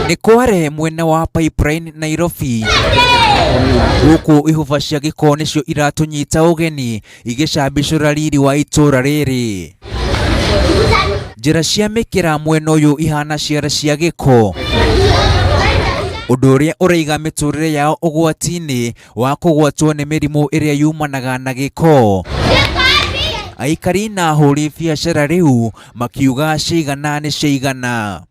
Ni kware mwena wa Pipeline Nairobi guku ihuba cia giko nicio iratunyita ugeni igicambicura riri wa itura riri. Njira cia mikira mwena uyu ihana ciara cia giko, undu uria uraiga miturire yao ugwati-ini wa kugwatwo ni mirimu iria yumanaga na giko. Aikari na ahuri biacara riu makiuga cigana ni cigana.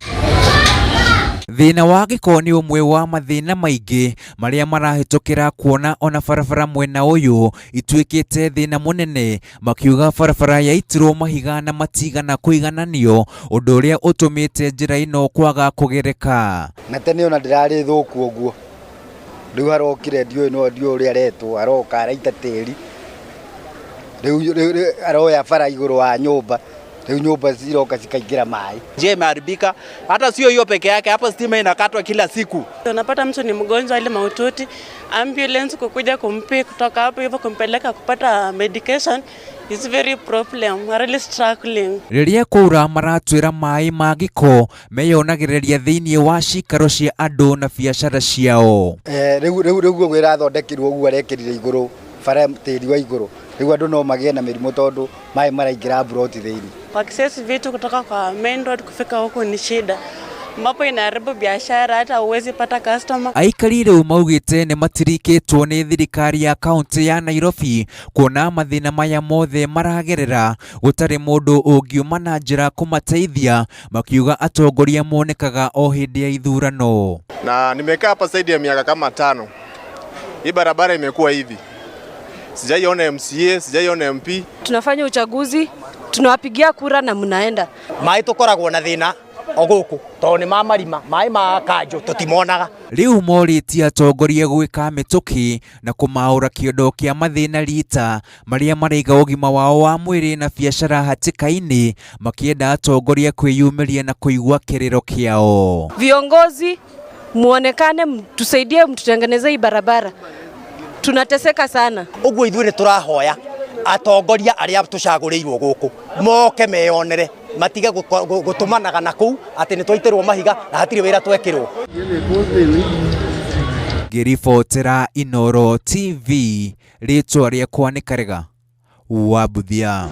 Thina wa giko ni umwe wa mathina maingi maria marahitukira kuona ona barabara mwena uyu ituikite thina munene, makiuga barabara yaitirwo mahiga na matigana kuigananio, undu uria utumite njira ino kwaga kugereka. Na tene ona ndirari thuku uguo, riu harokire ndio uria retwo aroka araita tiri, riu aroya bara iguru wa nyumba, riu nyumba ziroka zikaingira mai. Je, imeharibika. Hata sio hiyo peke yake, hapa stima inakatwa kila siku. Unapata mtu ni mgonjwa ile mahututi, ambulance kukuja kumpi kutoka hapo hivyo kumpeleka kupata medication is very problem, really struggling. Riria kura maratwira mai ma giko meyonagiriria thiini wa cikaro cia andu na biacara ciao. Riu gwe rathondekirwo uguo arekirire iguru bara tiri wa iguru, riu andu no magie na mirimu tondu mai maraingira broti thiini. Access vitu kutoka kwa main road kufika huko ni shida, mapo inaharibu biashara, hata uwezi pata customer. Aikari riu maugite ni matirikitwo ni thirikari ya kaunti ya Nairobi kuona mathina maya mothe maragerera gutari mundu ungiuma na njira kumateithia, makiuga atongoria monekaga o hindi ya ithurano. Na nimekaa hapa zaidi ya miaka kama 5. Hii barabara imekuwa hivi. Sijaiona MCA, sijaiona MP. Tunafanya uchaguzi, tunawapigia kura na mnaenda. Mai tukoragwo na thina oguku to ni mamarima mai ma kanjo tutimonaga. Riu moritie atongoria gwika mituki na kumaura kiondo kia mathina rita maria maraiga ugima wao wa mwiri na biacara hatikaini, makienda atongoria kwiyumiria na kuigua kiriro kiao. Viongozi muonekane, mtusaidie, mtutengeneze hii barabara. Tunateseka sana. Uguo ithuĩ turahoya atongoria aria tucagurirwo guku moke meyonere, matige gutumanaga na kuu ati ni twaitirwo mahiga na hatire wira twekirwo. Ngiribotera Inooro TV, ritwa riakwa ni Karega wa Buthia.